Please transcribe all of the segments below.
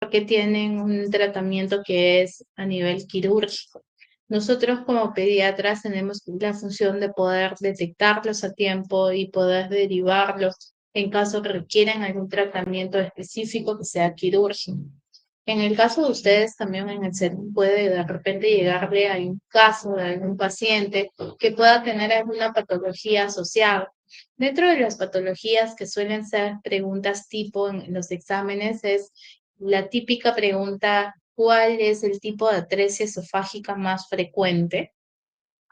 porque tienen un tratamiento que es a nivel quirúrgico. Nosotros como pediatras tenemos la función de poder detectarlos a tiempo y poder derivarlos en caso que requieran algún tratamiento específico que sea quirúrgico. En el caso de ustedes, también en el CERN puede de repente llegarle a un caso de algún paciente que pueda tener alguna patología asociada. Dentro de las patologías que suelen ser preguntas tipo en los exámenes es la típica pregunta, ¿cuál es el tipo de atresia esofágica más frecuente?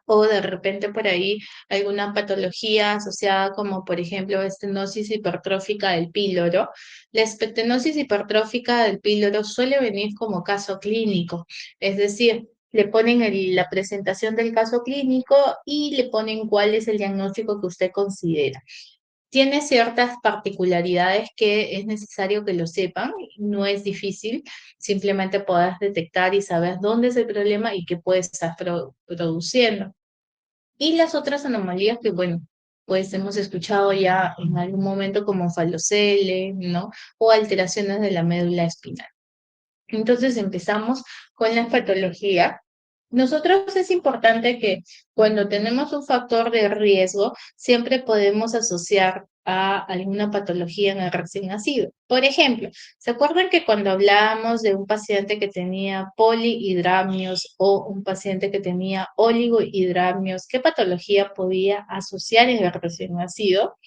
O de repente por ahí alguna patología asociada como por ejemplo estenosis hipertrófica del píloro. La estenosis hipertrófica del píloro suele venir como caso clínico, es decir, le ponen la presentación del caso clínico y le ponen cuál es el diagnóstico que usted considera. Tiene ciertas particularidades que es necesario que lo sepan, no es difícil, simplemente puedas detectar y saber dónde es el problema y qué puede estar produciendo. Y las otras anomalías que, bueno, pues hemos escuchado ya en algún momento como falocele, ¿no? O alteraciones de la médula espinal. Entonces empezamos con la patología. Nosotros es importante que cuando tenemos un factor de riesgo, siempre podemos asociar a alguna patología en el recién nacido. Por ejemplo, ¿se acuerdan que cuando hablábamos de un paciente que tenía polihidramnios o un paciente que tenía oligohidramnios, qué patología podía asociar en el recién nacido?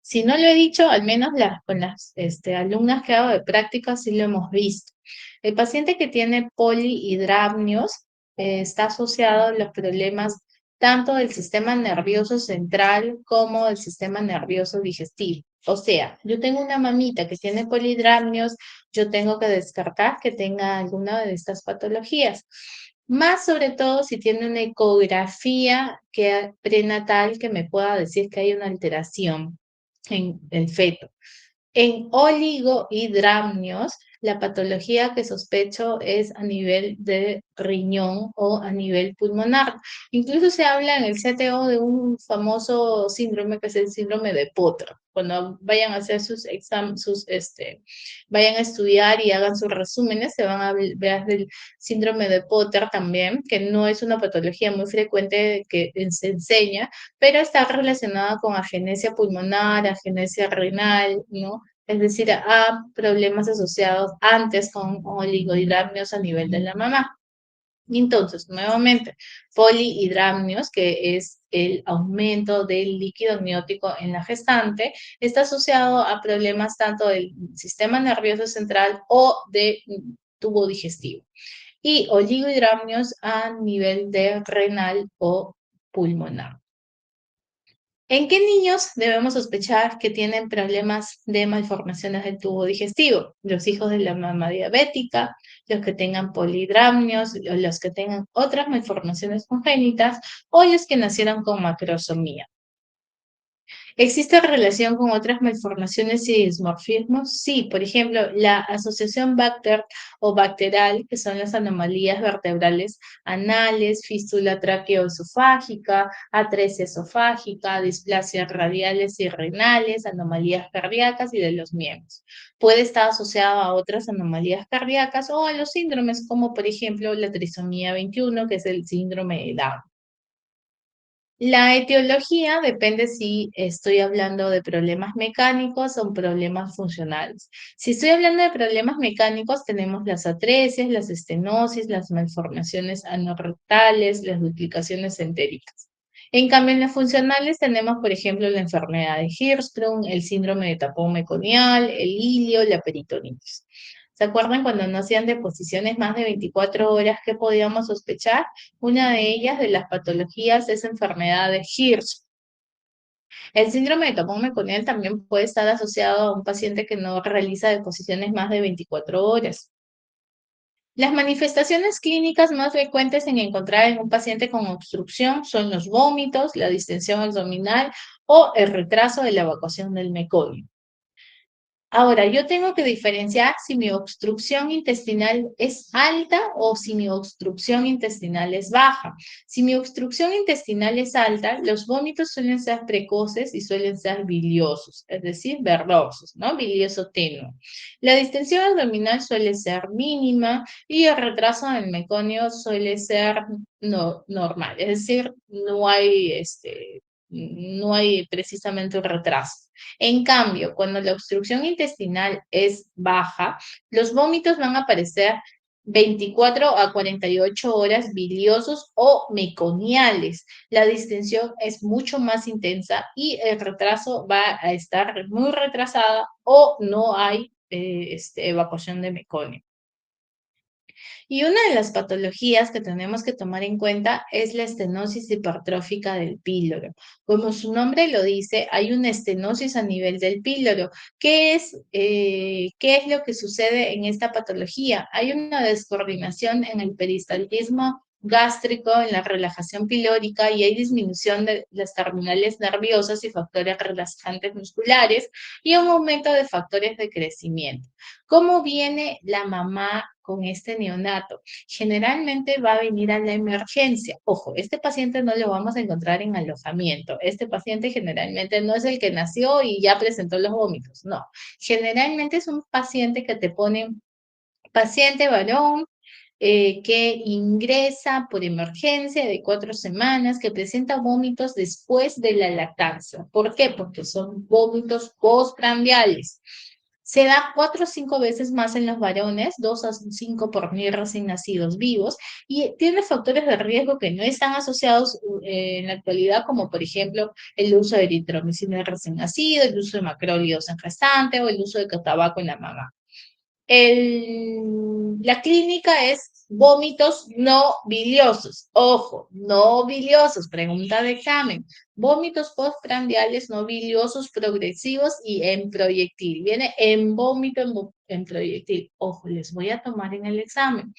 Si no lo he dicho, al menos con las alumnas que hago de práctica sí lo hemos visto. El paciente que tiene polihidramnios está asociado a los problemas tanto del sistema nervioso central como del sistema nervioso digestivo. O sea, yo tengo una mamita que tiene polihidramnios, yo tengo que descartar que tenga alguna de estas patologías. Más sobre todo si tiene una ecografía prenatal que me pueda decir que hay una alteración en el feto. En oligohidramnios, la patología que sospecho es a nivel de riñón o a nivel pulmonar. Incluso se habla en el CTO de un famoso síndrome que es el síndrome de Potter. Cuando vayan a hacer sus exámenes, vayan a estudiar y hagan sus resúmenes, se van a ver del síndrome de Potter también, que no es una patología muy frecuente que se enseña, pero está relacionada con agenesia pulmonar, agenesia renal, ¿no? Es decir, a problemas asociados antes con oligohidramnios a nivel de la mamá. Entonces, nuevamente, polihidramnios, que es el aumento del líquido amniótico en la gestante, está asociado a problemas tanto del sistema nervioso central o de tubo digestivo. Y oligohidramnios a nivel de renal o pulmonar. ¿En qué niños debemos sospechar que tienen problemas de malformaciones del tubo digestivo? Los hijos de la mamá diabética, los que tengan polidramnios, los que tengan otras malformaciones congénitas o los que nacieron con macrosomía. ¿Existe relación con otras malformaciones y dismorfismos? Sí, por ejemplo, la asociación Bacter o bacteral, que son las anomalías vertebrales anales, fístula traqueoesofágica, atresia esofágica, displasias radiales y renales, anomalías cardíacas y de los miembros. Puede estar asociado a otras anomalías cardíacas o a los síndromes, como por ejemplo la trisomía 21, que es el síndrome de Down. La etiología depende si estoy hablando de problemas mecánicos o problemas funcionales. Si estoy hablando de problemas mecánicos, tenemos las atresias, las estenosis, las malformaciones anorrectales, las duplicaciones entéricas. En cambio, en las funcionales tenemos, por ejemplo, la enfermedad de Hirschsprung, el síndrome de tapón meconial, el ilio, la peritonitis. ¿Se acuerdan cuando no hacían deposiciones más de 24 horas que podíamos sospechar? Una de ellas, de las patologías, es enfermedad de Hirsch. El síndrome de tapón meconial también puede estar asociado a un paciente que no realiza deposiciones más de 24 horas. Las manifestaciones clínicas más frecuentes en encontrar en un paciente con obstrucción son los vómitos, la distensión abdominal o el retraso de la evacuación del meconio. Ahora, yo tengo que diferenciar si mi obstrucción intestinal es alta o si mi obstrucción intestinal es baja. Si mi obstrucción intestinal es alta, los vómitos suelen ser precoces y suelen ser biliosos, es decir, verdosos, ¿no? Bilioso tenue. La distensión abdominal suele ser mínima y el retraso del meconio suele ser normal, es decir, no hay precisamente un retraso. En cambio, cuando la obstrucción intestinal es baja, los vómitos van a aparecer 24 a 48 horas biliosos o meconiales. La distensión es mucho más intensa y el retraso va a estar muy retrasada o no hay evacuación de meconio. Y una de las patologías que tenemos que tomar en cuenta es la estenosis hipertrófica del píloro. Como su nombre lo dice, hay una estenosis a nivel del píloro. ¿Qué es lo que sucede en esta patología? Hay una descoordinación en el peristaltismo gástrico, en la relajación pilórica y hay disminución de las terminales nerviosas y factores relajantes musculares y un aumento de factores de crecimiento. ¿Cómo viene la mamá con este neonato? Generalmente va a venir a la emergencia. Ojo, este paciente no lo vamos a encontrar en alojamiento. Este paciente generalmente no es el que nació y ya presentó los vómitos. No, generalmente es un paciente que te pone paciente varón, que ingresa por emergencia de 4 semanas, que presenta vómitos después de la lactancia. ¿Por qué? Porque son vómitos postprandiales. Se da 4 o 5 veces más en los varones, 2 a 5 por mil recién nacidos vivos, y tiene factores de riesgo que no están asociados en la actualidad, como por ejemplo el uso de eritromicina en recién nacido, el uso de macrólidos en gestante o el uso de tabaco en la mamá. La clínica es vómitos no biliosos. Ojo, no biliosos, pregunta de examen. Vómitos postprandiales no biliosos progresivos y en proyectil. Viene en vómito en proyectil. Ojo, les voy a tomar en el examen.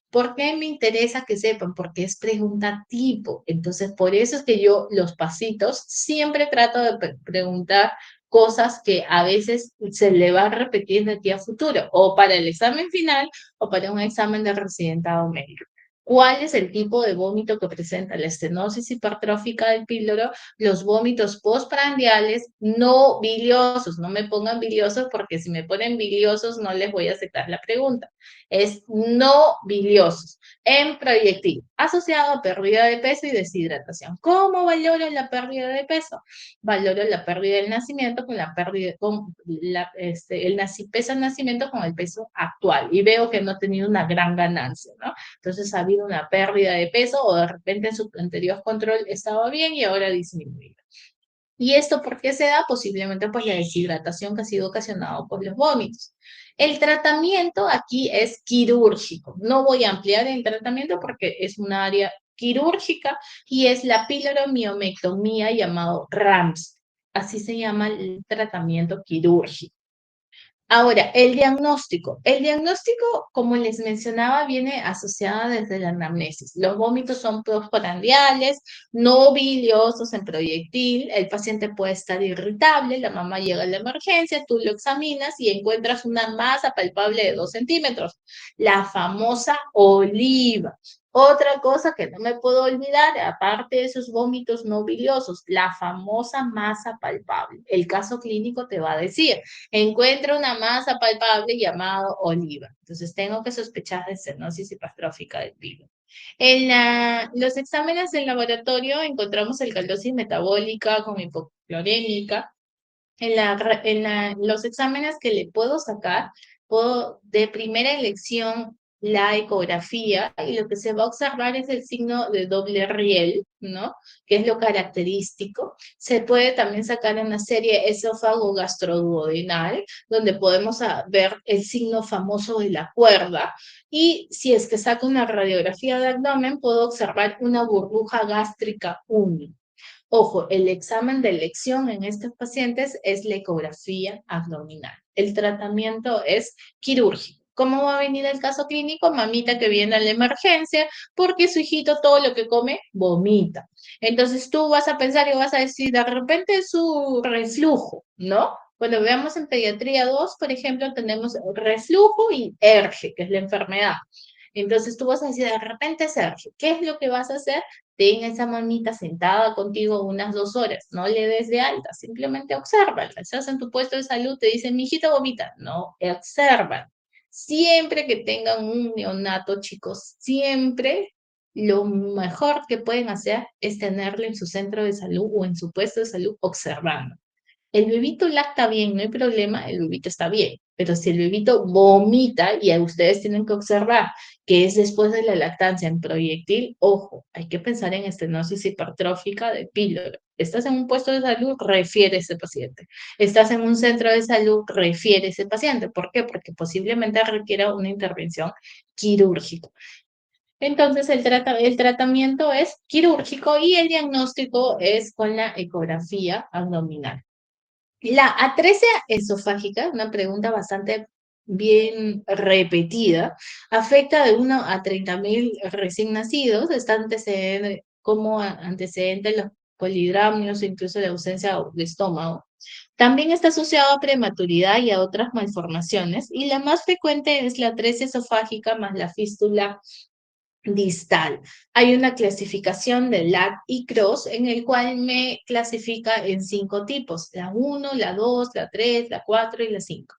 ¿Por qué me interesa que sepan? Porque es pregunta tipo. Entonces, por eso es que yo los pasitos siempre trato de preguntar cosas que a veces se le va a repetir de aquí a futuro, o para el examen final o para un examen de residentado médico. ¿Cuál es el tipo de vómito que presenta la estenosis hipertrófica del píloro? Los vómitos postprandiales no biliosos. No me pongan biliosos porque si me ponen biliosos no les voy a aceptar la pregunta. Es no biliosos en proyectil, asociado a pérdida de peso y deshidratación. ¿Cómo valoro la pérdida de peso? Valoro la pérdida del nacimiento con la pérdida, peso del nacimiento con el peso actual y veo que no ha tenido una gran ganancia, ¿no? Entonces ha habido una pérdida de peso o de repente en su anterior control estaba bien y ahora ha disminuido. ¿Y esto por qué se da? Posiblemente pues la deshidratación que ha sido ocasionada por los vómitos. El tratamiento aquí es quirúrgico. No voy a ampliar el tratamiento porque es un área quirúrgica y es la piloromiomectomía llamado RAMS. Así se llama el tratamiento quirúrgico. Ahora, el diagnóstico. El diagnóstico, como les mencionaba, viene asociada desde la anamnesis. Los vómitos son postprandiales, no biliosos en proyectil. El paciente puede estar irritable, la mamá llega a la emergencia, tú lo examinas y encuentras una masa palpable de 2 centímetros, la famosa oliva. Otra cosa que no me puedo olvidar, aparte de esos vómitos no biliosos, la famosa masa palpable. El caso clínico te va a decir, encuentra una masa palpable llamada oliva. Entonces tengo que sospechar de estenosis hipertrófica del pilo. Los exámenes del laboratorio encontramos alcalosis metabólica con hipoclorémica. Los exámenes que le puedo sacar, puedo de primera elección la ecografía y lo que se va a observar es el signo de doble riel, ¿no? Que es lo característico. Se puede también sacar una serie esófago gastroduodenal, donde podemos ver el signo famoso de la cuerda. Y si es que saco una radiografía de abdomen, puedo observar una burbuja gástrica única. Ojo, el examen de elección en estos pacientes es la ecografía abdominal. El tratamiento es quirúrgico. ¿Cómo va a venir el caso clínico? Mamita que viene a la emergencia porque su hijito todo lo que come vomita. Entonces tú vas a pensar y vas a decir, de repente es su reflujo, ¿no? Cuando veamos en pediatría 2, por ejemplo, tenemos reflujo y ERGE, que es la enfermedad. Entonces tú vas a decir, de repente es ERGE. ¿Qué es lo que vas a hacer? Ten esa mamita sentada contigo unas 2 horas. No le des de alta, simplemente obsérvala. Estás en tu puesto de salud, te dicen, mijita vomita. No, observa. Siempre que tengan un neonato, chicos, siempre lo mejor que pueden hacer es tenerlo en su centro de salud o en su puesto de salud observando. El bebito lacta bien, no hay problema, el bebito está bien. Pero si el bebito vomita y a ustedes tienen que observar que es después de la lactancia en proyectil, ojo, hay que pensar en estenosis hipertrófica de pílora. Estás en un puesto de salud, refiere a ese paciente. Estás en un centro de salud, refiere a ese paciente. ¿Por qué? Porque posiblemente requiera una intervención quirúrgica. Entonces, el tratamiento es quirúrgico y el diagnóstico es con la ecografía abdominal. La atresia esofágica, una pregunta bastante bien repetida, afecta de 1 a 30.000 recién nacidos, está como antecedente los polidramios, incluso la ausencia de estómago. También está asociado a prematuridad y a otras malformaciones, y la más frecuente es la atresia esofágica más la fístula distal. Hay una clasificación de LAT y CROSS en el cual me clasifica en 5 tipos, la 1, la 2, la 3, la 4 y la 5,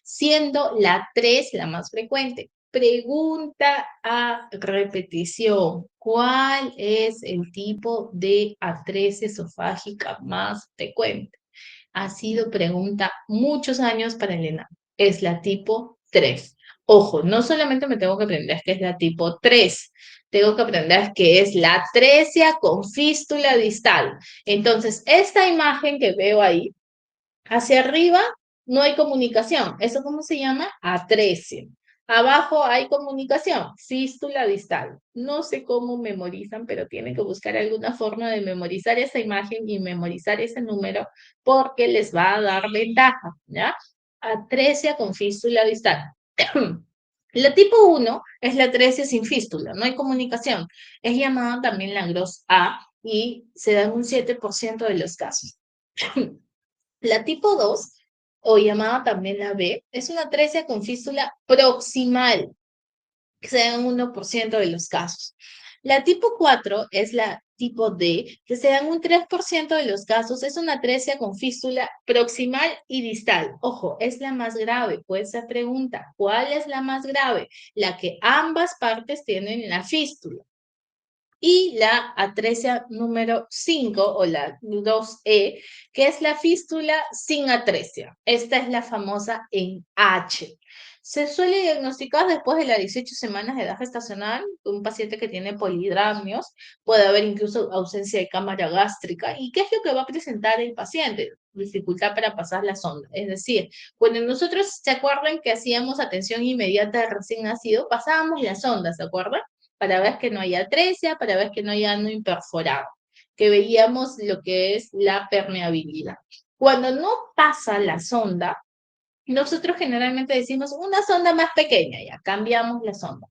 siendo la 3 la más frecuente. Pregunta a repetición, ¿cuál es el tipo de atresia esofágica más frecuente? Ha sido pregunta muchos años para el ENAM. Es la tipo 3. Ojo, no solamente me tengo que aprender que es la tipo 3, tengo que aprender que es la atresia con fístula distal. Entonces, esta imagen que veo ahí, hacia arriba no hay comunicación. ¿Eso cómo se llama? Atresia. Abajo hay comunicación, fístula distal. No sé cómo memorizan, pero tienen que buscar alguna forma de memorizar esa imagen y memorizar ese número porque les va a dar ventaja, ¿ya? Atresia con fístula distal. La tipo 1 es la atresia sin fístula, no hay comunicación. Es llamada también la Gros A y se da en un 7% de los casos. La tipo 2, o llamada también la B, es una atresia con fístula proximal, que se da en 1% de los casos. La tipo 4 es la tipo D, que se da en un 3% de los casos. Es una atresia con fístula proximal y distal. Ojo, es la más grave. Pues se pregunta, ¿cuál es la más grave? La que ambas partes tienen la fístula. Y la atresia número 5 o la 2E, que es la fístula sin atresia. Esta es la famosa en H. Se suele diagnosticar después de las 18 semanas de edad gestacional, un paciente que tiene polidramios, puede haber incluso ausencia de cámara gástrica. ¿Y qué es lo que va a presentar el paciente? Dificultad para pasar la sonda. Es decir, cuando nosotros, ¿se acuerdan que hacíamos atención inmediata de recién nacido? Pasábamos la sonda, ¿se acuerdan? Para ver que no haya atresia, para ver que no haya ano imperforado, que veíamos lo que es la permeabilidad. Cuando no pasa la sonda, nosotros generalmente decimos una sonda más pequeña, ya cambiamos la sonda.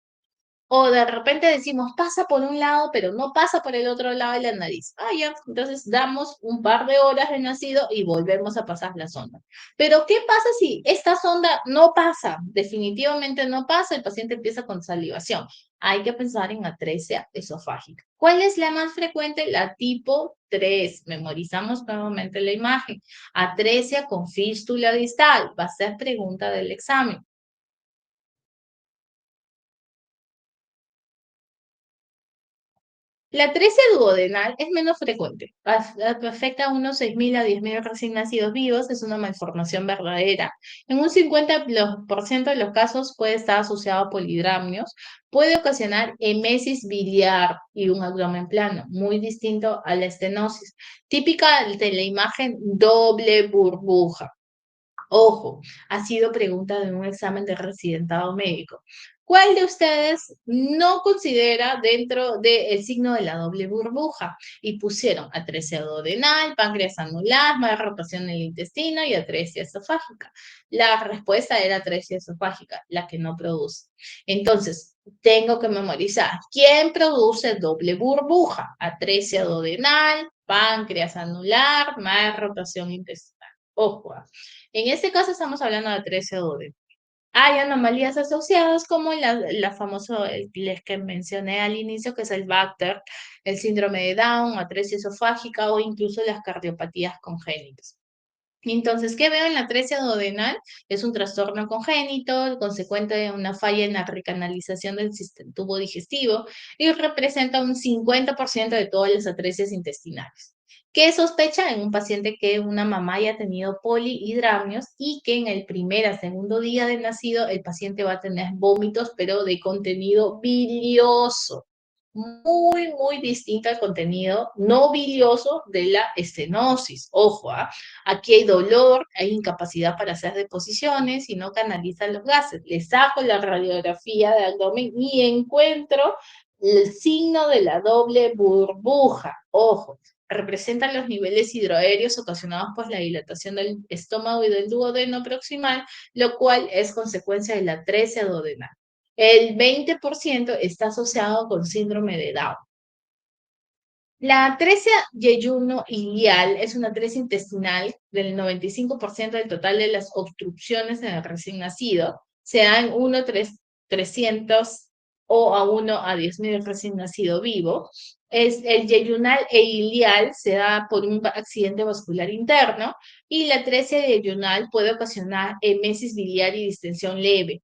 O de repente decimos, pasa por un lado, pero no pasa por el otro lado de la nariz. Ah, ya, entonces damos un par de horas de nacido y volvemos a pasar la sonda. Pero, ¿qué pasa si esta sonda no pasa? Definitivamente no pasa, el paciente empieza con salivación. Hay que pensar en atresia esofágica. ¿Cuál es la más frecuente? La tipo 3. Memorizamos nuevamente la imagen. Atresia con fístula distal. Va a ser pregunta del examen. La atresia duodenal es menos frecuente. Afecta a unos 6.000 a 10.000 recién nacidos vivos. Es una malformación verdadera. En un 50% de los casos puede estar asociado a polidramios. Puede ocasionar emesis biliar y un abdomen plano, muy distinto a la estenosis. Típica de la imagen doble burbuja. Ojo, ha sido pregunta de un examen de residentado médico. ¿Cuál de ustedes no considera dentro del signo de la doble burbuja? Y pusieron atresia duodenal, páncreas anular, mala rotación en el intestino y atresia esofágica. La respuesta era atresia esofágica, la que no produce. Entonces, tengo que memorizar. ¿Quién produce doble burbuja? Atresia duodenal, páncreas anular, mala rotación intestinal. Ojo. En este caso estamos hablando de 13 duodeno. Hay anomalías asociadas como la famosa, les que mencioné al inicio, que es el Bacter, el síndrome de Down, atresia esofágica o incluso las cardiopatías congénitas. Entonces, ¿qué veo en la atresia duodenal? Es un trastorno congénito, consecuente de una falla en la recanalización del sistema tubo digestivo y representa un 50% de todas las atresias intestinales. ¿Qué sospecha en un paciente que una mamá haya tenido polihidramios y que en el primer a segundo día de nacido el paciente va a tener vómitos, pero de contenido bilioso? Muy distinto al contenido no bilioso de la estenosis. Ojo, ¿ah? Aquí hay dolor, hay incapacidad para hacer deposiciones y no canaliza los gases. Le saco la radiografía de abdomen y encuentro el signo de la doble burbuja. Ojo, representan los niveles hidroaéreos ocasionados por la dilatación del estómago y del duodeno proximal, lo cual es consecuencia de la atresia duodenal. El 20% está asociado con síndrome de Down. La atresia yeyuno-ilial es una atresia intestinal del 95% del total de las obstrucciones en el recién nacido. Se da en 1 300 o a 1 a 10.000 recién nacido vivo. El yeyunal e ilial se da por un accidente vascular interno y la atresia yeyunal puede ocasionar emesis biliar y distensión leve.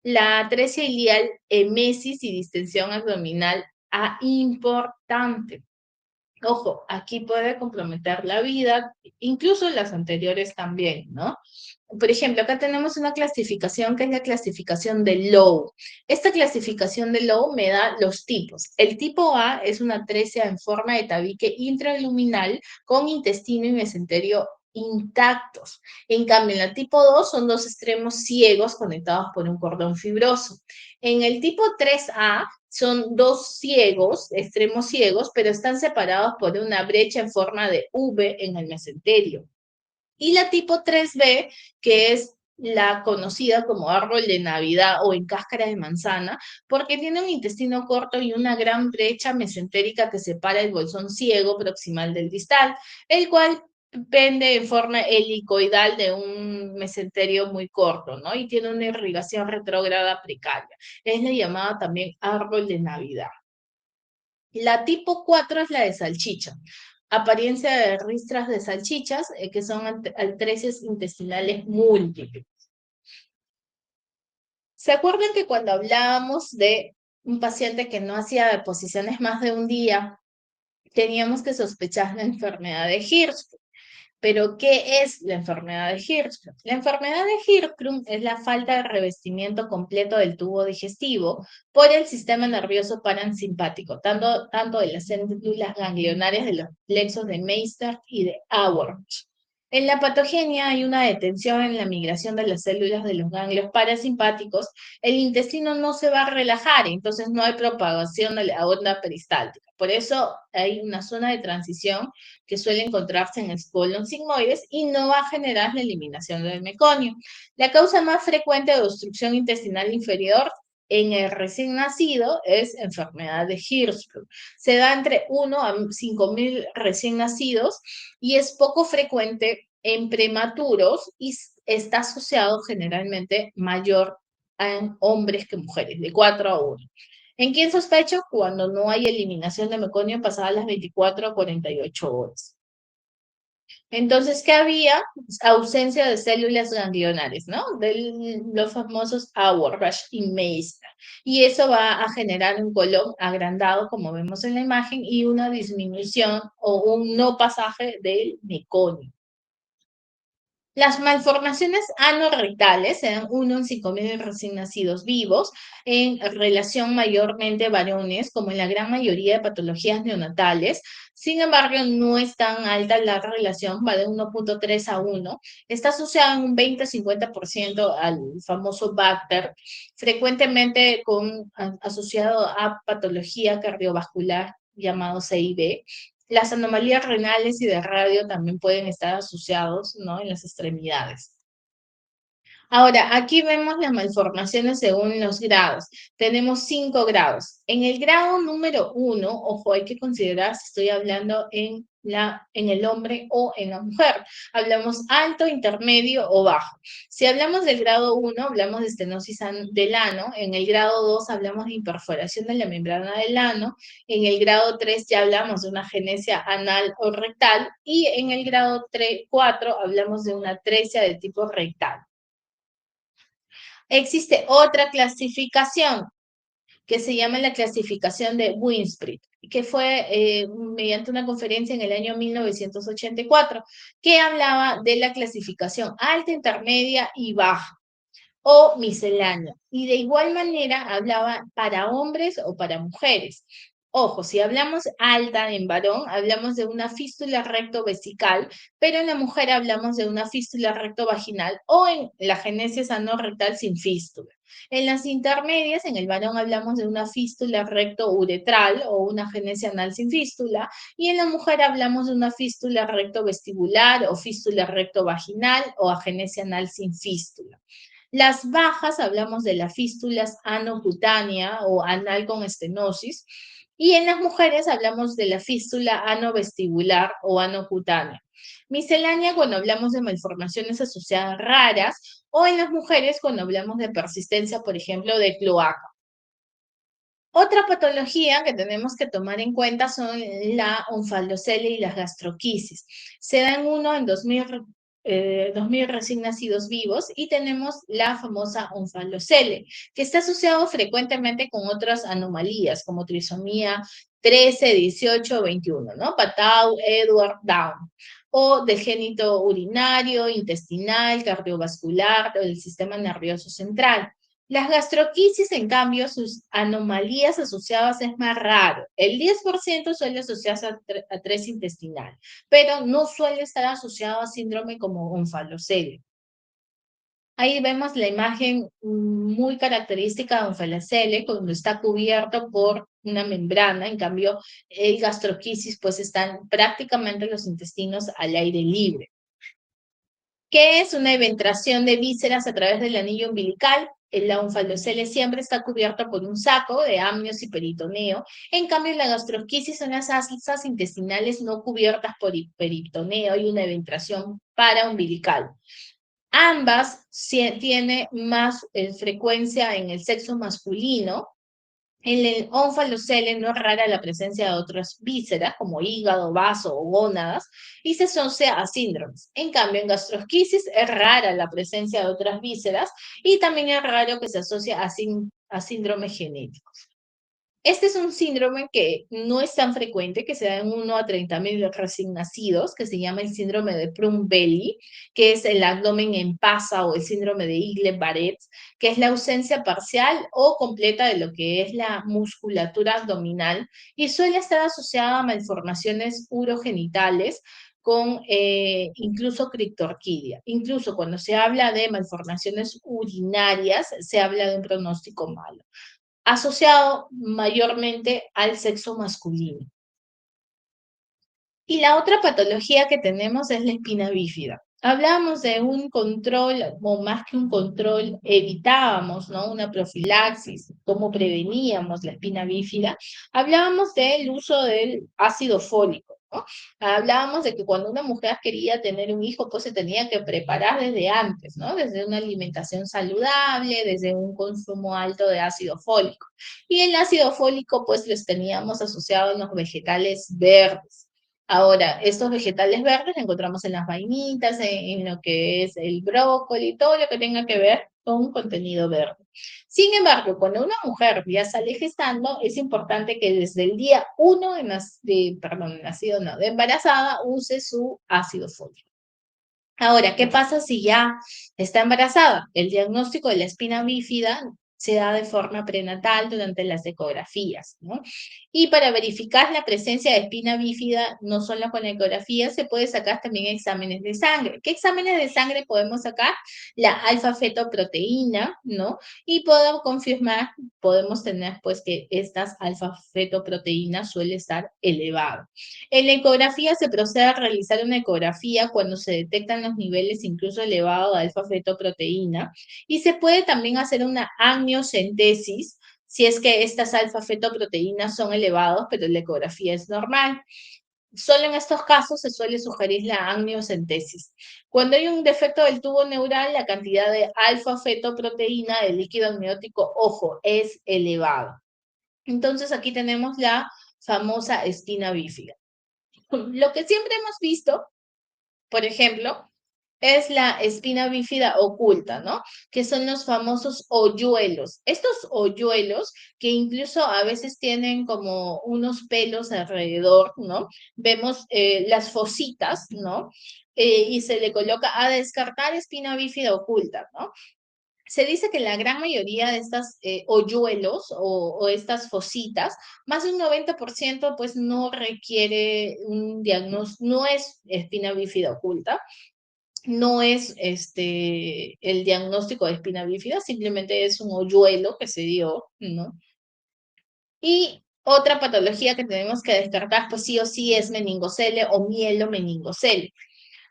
La atresia ilial, emesis y distensión abdominal importante. Ojo, aquí puede comprometer la vida, incluso las anteriores también, ¿no? Por ejemplo, acá tenemos una clasificación que es la clasificación de Lowe. Esta clasificación de Lowe me da los tipos. El tipo A es una atresia en forma de tabique intraluminal con intestino y mesenterio intactos. En cambio, en la tipo 2 son dos extremos ciegos conectados por un cordón fibroso. En el tipo 3A son dos ciegos, extremos ciegos, pero están separados por una brecha en forma de V en el mesenterio. Y la tipo 3B, que es la conocida como árbol de Navidad o en cáscara de manzana, porque tiene un intestino corto y una gran brecha mesentérica que separa el bolsón ciego proximal del distal, el cual pende en forma helicoidal de un mesenterio muy corto, ¿no? Y tiene una irrigación retrógrada precaria. Es la llamada también árbol de Navidad. La tipo 4 es la de salchicha. Apariencia de ristras de salchichas, que son atresis intestinales múltiples. ¿Se acuerdan que cuando hablábamos de un paciente que no hacía deposiciones más de un día, teníamos que sospechar la enfermedad de Hirschsprung? Pero, ¿qué es la enfermedad de Hirschsprung? La enfermedad de Hirschsprung es la falta de revestimiento completo del tubo digestivo por el sistema nervioso parasimpático, tanto de las células ganglionarias de los plexos de Meister y de Auerbach. En la patogenia hay una detención en la migración de las células de los ganglios parasimpáticos. El intestino no se va a relajar, entonces no hay propagación de la onda peristáltica. Por eso hay una zona de transición que suele encontrarse en el colon sigmoides y no va a generar la eliminación del meconio. La causa más frecuente de obstrucción intestinal inferior en el recién nacido es enfermedad de Hirschsprung. Se da entre 1 a 5.000 recién nacidos y es poco frecuente en prematuros y está asociado generalmente mayor en hombres que mujeres, de 4 a 1. ¿En quién sospecho? Cuando no hay eliminación de meconio pasadas las 24 a 48 horas. Entonces, ¿qué había? Ausencia de células ganglionares, ¿no? De los famosos Auerbach y Meister. Y eso va a generar un colon agrandado, como vemos en la imagen, y una disminución o un no pasaje del meconio. Las malformaciones anorrectales se dan 1 en 5.000 recién nacidos vivos, en relación mayormente a varones, como en la gran mayoría de patologías neonatales. Sin embargo, no es tan alta la relación, va de 1.3 a 1. Está asociada en un 20-50% al famoso Bacter, frecuentemente asociado a patología cardiovascular llamado CIB. Las anomalías renales y de radio también pueden estar asociados, ¿no? En las extremidades. Ahora, aquí vemos las malformaciones según los grados. Tenemos 5 grados. En el grado número 1, ojo, hay que considerar si estoy hablando en el hombre o en la mujer. Hablamos alto, intermedio o bajo. Si hablamos del grado 1, hablamos de estenosis del ano. En el grado 2 hablamos de imperforación de la membrana del ano. En el grado 3 ya hablamos de una agenesia anal o rectal. Y en el grado 4 hablamos de una atresia de tipo rectal. Existe otra clasificación que se llama la clasificación de Winsprit, que fue mediante una conferencia en el año 1984, que hablaba de la clasificación alta, intermedia y baja o miscelánea. Y de igual manera hablaba para hombres o para mujeres. Ojo, si hablamos alta en varón, hablamos de una fístula recto-vesical, pero en la mujer hablamos de una fístula recto-vaginal o en la genesis anorrectal sin fístula. En las intermedias, en el varón hablamos de una fístula recto-uretral o una genesia anal sin fístula, y en la mujer hablamos de una fístula recto-vestibular o fístula recto-vaginal o agenesia anal sin fístula. Las bajas, hablamos de las fístulas anocutánea o anal con estenosis, y en las mujeres hablamos de la fístula anovestibular o anocutánea. Miscelánea cuando hablamos de malformaciones asociadas raras, o en las mujeres cuando hablamos de persistencia, por ejemplo, de cloaca. Otra patología que tenemos que tomar en cuenta son la onfalocele y las gastroquisis. Se dan uno en 2000 recién nacidos vivos, y tenemos la famosa onfalocele, que está asociado frecuentemente con otras anomalías como trisomía 13, 18, 21, ¿no? Patau, Edward, Down, o del génito urinario, intestinal, cardiovascular o del sistema nervioso central. Las gastroquisis, en cambio, sus anomalías asociadas es más raro. El 10% suele asociarse a estrés intestinal, pero no suele estar asociado a síndrome como onfalocele. Ahí vemos la imagen muy característica de onfalocele, cuando está cubierto por una membrana. En cambio, el gastroquisis, pues están prácticamente los intestinos al aire libre. ¿Qué es una eventración de vísceras a través del anillo umbilical? El onfalocele siempre está cubierto por un saco de amnios y peritoneo. En cambio, la gastroquisis son las asas intestinales no cubiertas por peritoneo y una eventración paraumbilical. Ambas tienen más frecuencia en el sexo masculino. En el onfalocele no es rara la presencia de otras vísceras, como hígado, vaso o gónadas, y se asocia a síndromes. En cambio, en gastrosquisis es rara la presencia de otras vísceras, y también es raro que se asocie a síndromes genéticos. Este es un síndrome que no es tan frecuente, que se da en 1 a 30.000 recién nacidos, que se llama el síndrome de Plum-Belly, que es el abdomen en pasa, o el síndrome de Igle-Barrett, que es la ausencia parcial o completa de lo que es la musculatura abdominal, y suele estar asociada a malformaciones urogenitales con incluso criptorquidia. Incluso cuando se habla de malformaciones urinarias, se habla de un pronóstico malo, asociado mayormente al sexo masculino. Y la otra patología que tenemos es la espina bífida. Hablábamos de un control, o más que un control, evitábamos, ¿no?, una profilaxis, cómo preveníamos la espina bífida. Hablábamos del uso del ácido fólico, ¿no? Hablábamos de que cuando una mujer quería tener un hijo, pues se tenía que preparar desde antes, ¿no? Desde una alimentación saludable, desde un consumo alto de ácido fólico. Y el ácido fólico, pues, los teníamos asociados en los vegetales verdes. Ahora, estos vegetales verdes los encontramos en las vainitas, en lo que es el brócoli, todo lo que tenga que ver con contenido verde. Sin embargo, cuando una mujer ya sale gestando, es importante que desde el día 1 de embarazada, use su ácido fólico. Ahora, ¿qué pasa si ya está embarazada? El diagnóstico de la espina bífida se da de forma prenatal durante las ecografías, ¿no? Y para verificar la presencia de espina bífida, no solo con la ecografía, se puede sacar también exámenes de sangre. ¿Qué exámenes de sangre podemos sacar? La alfa-fetoproteína, ¿no? Y puedo confirmar, podemos tener pues que estas alfa-fetoproteínas suele estar elevado. En la ecografía se procede a realizar una ecografía cuando se detectan los niveles incluso elevados de alfa-fetoproteína y se puede también hacer una amniocentesis si es que estas alfa-fetoproteínas son elevados, pero la ecografía es normal. Solo en estos casos se suele sugerir la amniocentesis. Cuando hay un defecto del tubo neural, la cantidad de alfa-fetoproteína del líquido amniótico, ojo, es elevado. Entonces aquí tenemos la famosa espina bífida. Lo que siempre hemos visto, por ejemplo, es la espina bífida oculta, ¿no? Que son los famosos hoyuelos. Estos hoyuelos, que incluso a veces tienen como unos pelos alrededor, ¿no? Vemos las fositas, ¿no? Y se le coloca a descartar espina bífida oculta, ¿no? Se dice que la gran mayoría de estas hoyuelos o estas fositas, más de un 90% pues no requiere un diagnóstico, no es espina bífida oculta, no es el diagnóstico de espina bífida, simplemente es un hoyuelo que se dio, ¿no? Y otra patología que tenemos que descartar, pues sí o sí, es meningocele o mielomeningocele.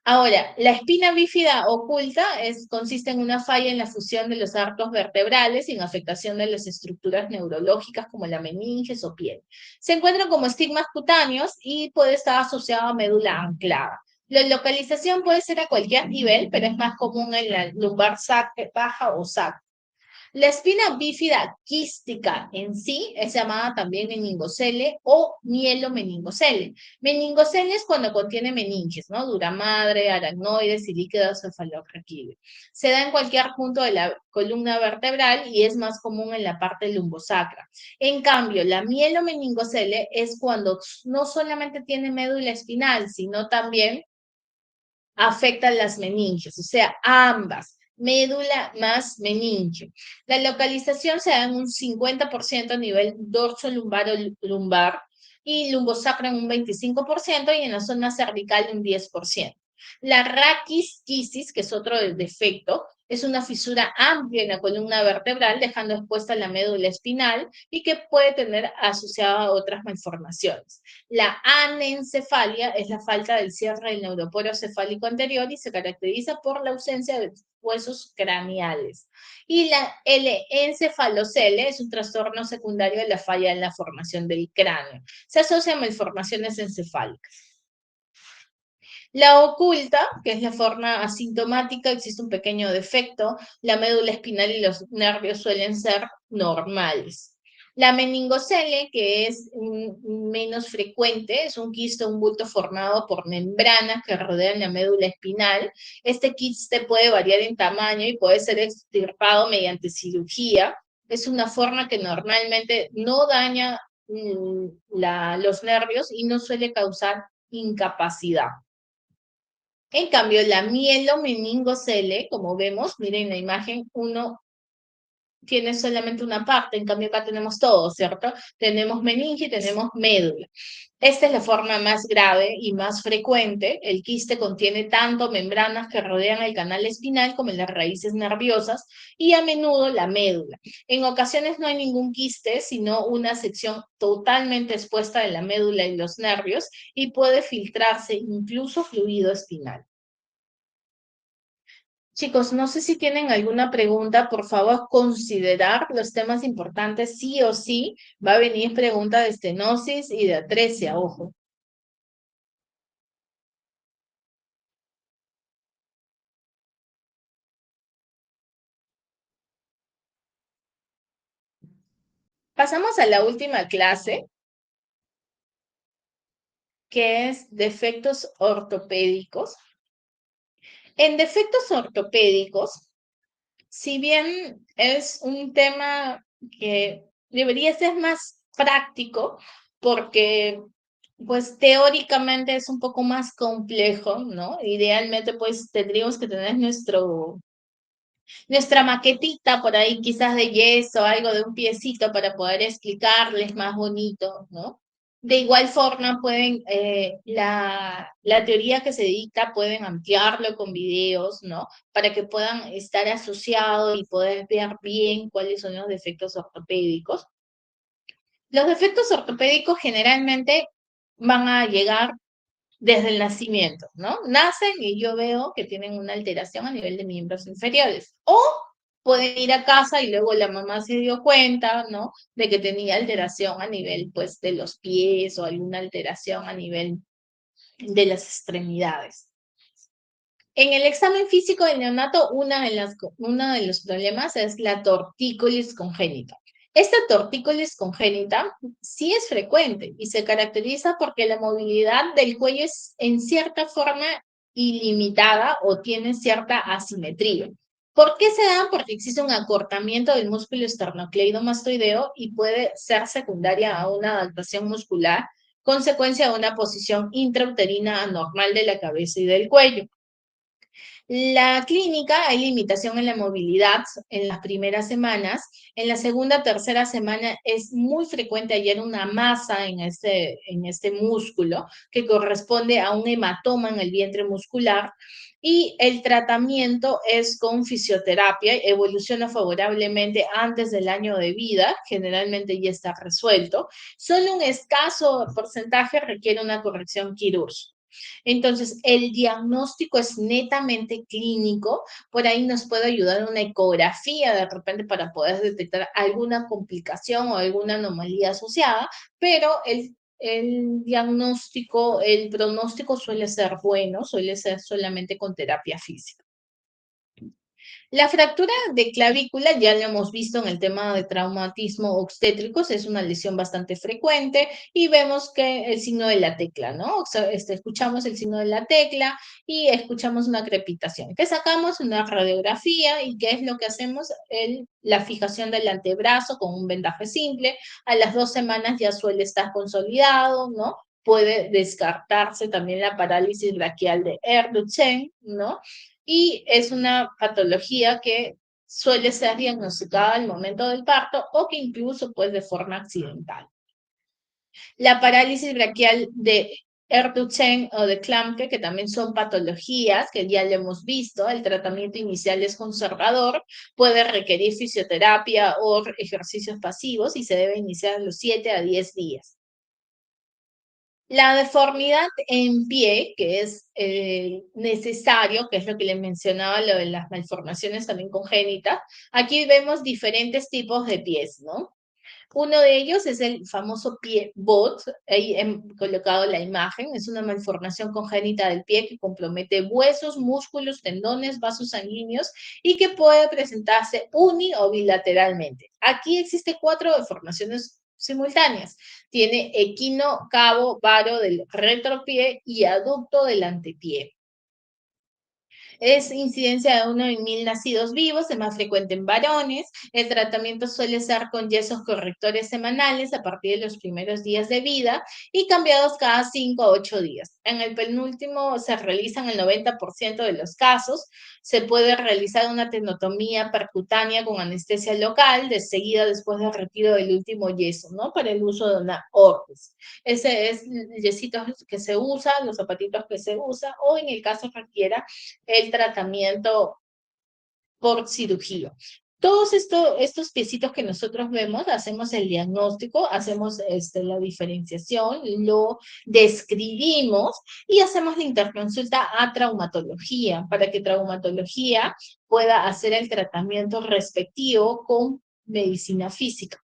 Ahora, la espina bífida oculta consiste en una falla en la fusión de los arcos vertebrales sin afectación de las estructuras neurológicas como la meninges o piel. Se encuentran como estigmas cutáneos y puede estar asociado a médula anclada. La localización puede ser a cualquier nivel, pero es más común en la lumbar baja o sacra. La espina bífida quística en sí es llamada también meningocele o mielomeningocele. Meningocele es cuando contiene meninges, ¿no? Dura madre, aracnoides y líquido cefalorraquídeo. Se da en cualquier punto de la columna vertebral y es más común en la parte lumbosacra. En cambio, la mielomeningocele es cuando no solamente tiene médula espinal, sino también afectan las meninges, o sea, ambas, médula más meninge. La localización se da en un 50% a nivel dorso lumbar o lumbar y lumbosacro en un 25% y en la zona cervical un 10%. La raquisquisis, que es otro defecto, es una fisura amplia en la columna vertebral, dejando expuesta la médula espinal y que puede tener asociada a otras malformaciones. La anencefalia es la falta del cierre del neuroporo cefálico anterior y se caracteriza por la ausencia de huesos craneales. Y el encefalocele es un trastorno secundario de la falla en la formación del cráneo. Se asocia a malformaciones encefálicas. La oculta, que es la forma asintomática, existe un pequeño defecto, la médula espinal y los nervios suelen ser normales. La meningocele, que es menos frecuente, es un quiste, un bulto formado por membranas que rodean la médula espinal. Este quiste puede variar en tamaño y puede ser extirpado mediante cirugía. Es una forma que normalmente no daña los nervios y no suele causar incapacidad. En cambio, la mielomeningocele, como vemos, miren la imagen, uno tiene solamente una parte, en cambio acá tenemos todo, ¿cierto? Tenemos meninge y tenemos médula. Esta es la forma más grave y más frecuente. El quiste contiene tanto membranas que rodean el canal espinal como las raíces nerviosas y a menudo la médula. En ocasiones no hay ningún quiste, sino una sección totalmente expuesta de la médula y los nervios y puede filtrarse incluso fluido espinal. Chicos, no sé si tienen alguna pregunta, por favor, considerar los temas importantes, sí o sí. Va a venir pregunta de estenosis y de atresia, ojo. Pasamos a la última clase, que es defectos ortopédicos. En defectos ortopédicos, si bien es un tema que debería ser más práctico, porque pues teóricamente es un poco más complejo, ¿no? Idealmente pues tendríamos que tener nuestra maquetita por ahí quizás de yeso, algo de un piecito para poder explicarles más bonito, ¿no? De igual forma pueden, la teoría que se dicta pueden ampliarlo con videos, ¿no? Para que puedan estar asociados y poder ver bien cuáles son los defectos ortopédicos. Los defectos ortopédicos generalmente van a llegar desde el nacimiento, ¿no? Nacen y yo veo que tienen una alteración a nivel de miembros inferiores. O pueden ir a casa y luego la mamá se dio cuenta, ¿no? De que tenía alteración a nivel, pues, de los pies o alguna alteración a nivel de las extremidades. En el examen físico del neonato, uno de los problemas es la tortícolis congénita. Esta tortícolis congénita sí es frecuente y se caracteriza porque la movilidad del cuello es en cierta forma ilimitada o tiene cierta asimetría. ¿Por qué se da? Porque existe un acortamiento del músculo esternocleidomastoideo y puede ser secundaria a una adaptación muscular, consecuencia de una posición intrauterina anormal de la cabeza y del cuello. La clínica hay limitación en la movilidad en las primeras semanas. En la segunda, tercera semana es muy frecuente hallar una masa en este músculo que corresponde a un hematoma en el vientre muscular y el tratamiento es con fisioterapia, evoluciona favorablemente antes del año de vida, generalmente ya está resuelto. Solo un escaso porcentaje requiere una corrección quirúrgica. Entonces, el diagnóstico es netamente clínico, por ahí nos puede ayudar una ecografía de repente para poder detectar alguna complicación o alguna anomalía asociada, pero el diagnóstico, el pronóstico suele ser bueno, suele ser solamente con terapia física. La fractura de clavícula, ya lo hemos visto en el tema de traumatismo obstétricos, es una lesión bastante frecuente y vemos que el signo de la tecla, ¿no? O sea, escuchamos el signo de la tecla y escuchamos una crepitación. ¿Qué sacamos? Una radiografía y ¿qué es lo que hacemos? La fijación del antebrazo con un vendaje simple. A las 2 semanas ya suele estar consolidado, ¿no? Puede descartarse también la parálisis braquial de Erdősen, ¿no? Y es una patología que suele ser diagnosticada al momento del parto o que incluso pues de forma accidental. La parálisis braquial de Erdősen o de Klamke, que también son patologías que ya lo hemos visto, el tratamiento inicial es conservador, puede requerir fisioterapia o ejercicios pasivos y se debe iniciar a los 7 a 10 días. La deformidad en pie, que es necesario, que es lo que les mencionaba, lo de las malformaciones también congénitas, aquí vemos diferentes tipos de pies, ¿no? Uno de ellos es el famoso pie bot, ahí he colocado la imagen, es una malformación congénita del pie que compromete huesos, músculos, tendones, vasos sanguíneos y que puede presentarse uni o bilateralmente. Aquí existen 4 deformaciones simultáneas. Tiene equino, cabo, varo del retropié y aducto del antepié. Es incidencia de 1 en 1000 nacidos vivos, es más frecuente en varones. El tratamiento suele ser con yesos correctores semanales a partir de los primeros días de vida y cambiados cada 5 a 8 días. En el penúltimo se realizan el 90% de los casos. Se puede realizar una tenotomía percutánea con anestesia local, de seguida después del retiro del último yeso, ¿no? Para el uso de una órtesis. Ese es el yesito que se usa, los zapatitos que se usa, o en el caso requiera el tratamiento por cirugía. Todos estos piecitos que nosotros vemos, hacemos el diagnóstico, hacemos la diferenciación, lo describimos y hacemos la interconsulta a traumatología para que traumatología pueda hacer el tratamiento respectivo con medicina física.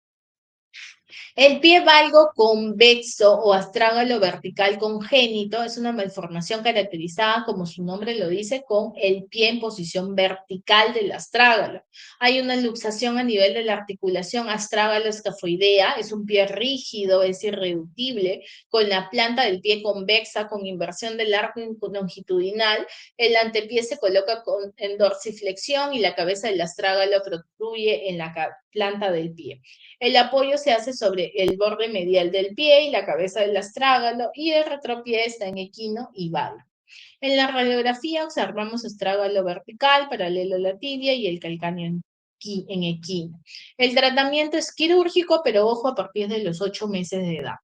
El pie valgo convexo o astrágalo vertical congénito es una malformación caracterizada, como su nombre lo dice, con el pie en posición vertical del astrágalo. Hay una luxación a nivel de la articulación astrágalo-escafoidea, es un pie rígido, es irreductible, con la planta del pie convexa, con inversión del arco longitudinal. El antepié se coloca en dorsiflexión y la cabeza del astrágalo protruye en la planta del pie. El apoyo se hace sobre el borde medial del pie y la cabeza del astrágalo y el retropié está en equino y valo. En la radiografía observamos estrago a lo vertical, paralelo a la tibia y el calcáneo en equino. El tratamiento es quirúrgico, pero ojo, a partir de los 8 meses de edad.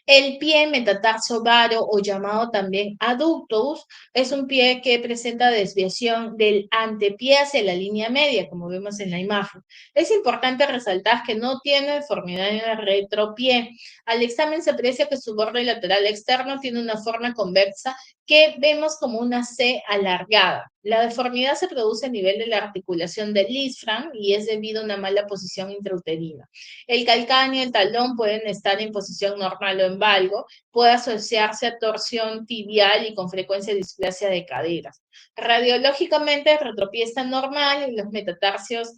El pie metatarso varo o llamado también aductus es un pie que presenta desviación del antepié hacia la línea media, como vemos en la imagen. Es importante resaltar que no tiene deformidad en el retropié. Al examen se aprecia que su borde lateral externo tiene una forma convexa que vemos como una C alargada. La deformidad se produce a nivel de la articulación del isfran y es debido a una mala posición intrauterina. El calcáneo y el talón pueden estar en posición normal o en valgo, puede asociarse a torsión tibial y con frecuencia displasia de caderas. Radiológicamente, el retropié está normal y los metatarsianos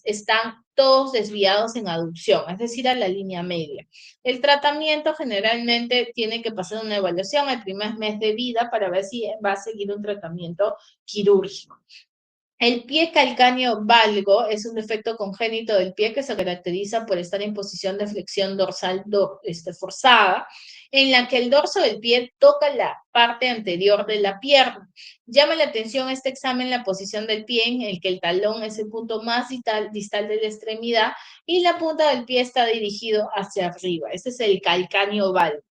están todos desviados en aducción, es decir, a la línea media. El tratamiento generalmente tiene que pasar una evaluación al primer mes de vida para ver si va a seguir un tratamiento quirúrgico. El pie calcáneo valgo es un defecto congénito del pie que se caracteriza por estar en posición de flexión dorsal forzada, en la que el dorso del pie toca la parte anterior de la pierna. Llama la atención este examen la posición del pie en el que el talón es el punto más distal de la extremidad y la punta del pie está dirigido hacia arriba. Ese es el calcáneo valgo.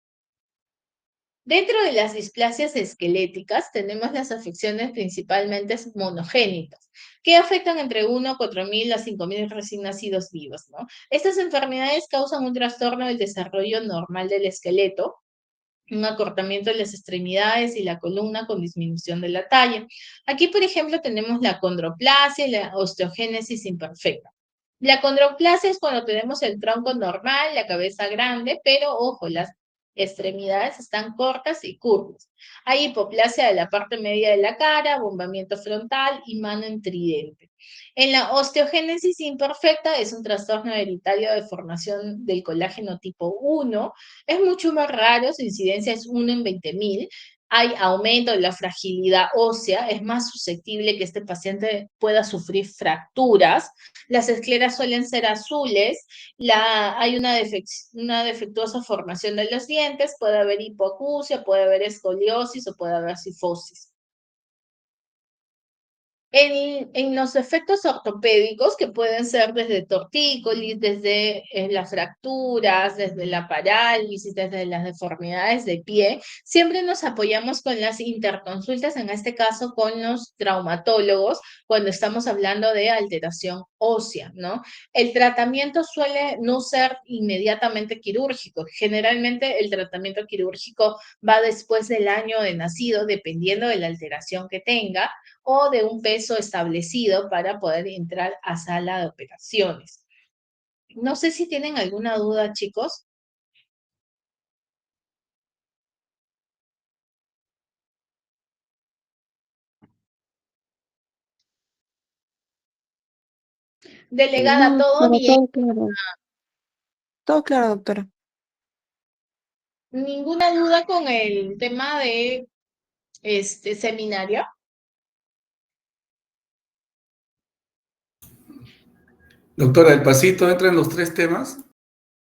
Dentro de las displasias esqueléticas tenemos las afecciones principalmente monogénicas, que afectan entre 1 a 4.000 a 5.000 recién nacidos vivos, ¿no? Estas enfermedades causan un trastorno del desarrollo normal del esqueleto, un acortamiento de las extremidades y la columna con disminución de la talla. Aquí, por ejemplo, tenemos la condroplasia y la osteogénesis imperfecta. La condroplasia es cuando tenemos el tronco normal, la cabeza grande, pero ojo, las extremidades están cortas y curvas. Hay hipoplasia de la parte media de la cara, bombamiento frontal y mano en tridente. En la osteogénesis imperfecta es un trastorno hereditario de formación del colágeno tipo 1. Es mucho más raro, su incidencia es 1 en 20.000. Hay aumento de la fragilidad ósea, es más susceptible que este paciente pueda sufrir fracturas. Las escleras suelen ser azules, hay una defectuosa formación de los dientes, puede haber hipoacusia, puede haber escoliosis o puede haber cifosis. En los efectos ortopédicos, que pueden ser desde tortícolis, desde las fracturas, desde la parálisis, desde las deformidades de pie, siempre nos apoyamos con las interconsultas, en este caso con los traumatólogos, cuando estamos hablando de alteración ósea, ¿no? El tratamiento suele no ser inmediatamente quirúrgico. Generalmente el tratamiento quirúrgico va después del año de nacido, dependiendo de la alteración que tenga o de un peso establecido para poder entrar a sala de operaciones. No sé si tienen alguna duda, chicos. Delegada, No, ¿todo doctora, bien? todo claro. Todo claro, doctora. ¿Ninguna duda con el tema de este seminario? Doctora, ¿el pasito entra en los tres temas?